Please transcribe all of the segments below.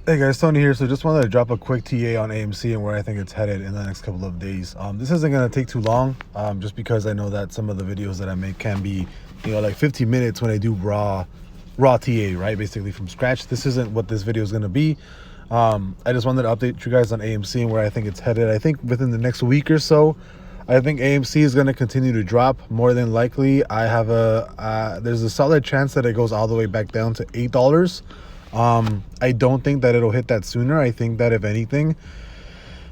Hey guys, Tony here. So just wanted to drop a quick TA on AMC and where I think it's headed in the next couple of days. This isn't going to take too long, just because I know that some of the videos that I make can be, like 15 minutes when I do raw TA, right? Basically from scratch. This isn't what this video is going to be. I just wanted to update you guys on AMC and where I think it's headed. I think within the next week or so, I think AMC is going to continue to drop. More than likely, there's a solid chance that it goes all the way back down to $8. I don't think that it'll hit that sooner. I think that if anything,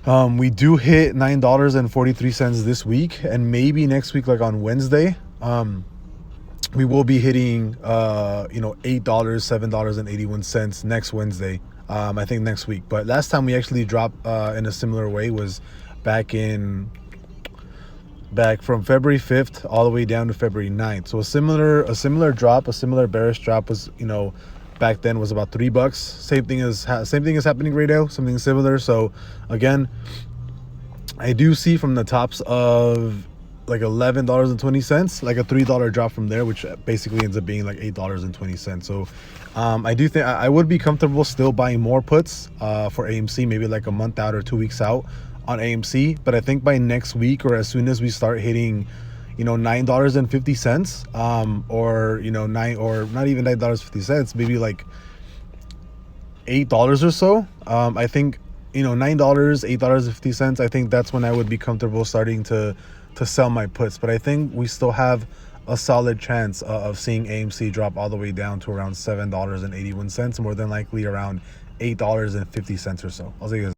we do hit $9.43 this week, and maybe next week, like on Wednesday, we will be hitting $8, $7.81 next Wednesday. I think next week. But last time we actually dropped in a similar way was back from February 5th all the way down to February 9th. So a similar drop, a similar bearish drop was, back then was about $3. Same thing is happening right now, something similar. So again, I do see from the tops of like $11.20, like a $3 drop from there, which basically ends up being like $8.20. So I do think I would be comfortable still buying more puts for AMC, maybe like a month out or 2 weeks out on AMC. But I think by next week, or as soon as we start hitting $9.50, or or not even $9.50, maybe like $8 or so, I think $9, $8.50, I think that's when I would be comfortable starting to sell my puts. But I think we still have a solid chance of seeing AMC drop all the way down to around $7.81, more than likely around $8.50 or so. I'll see you guys.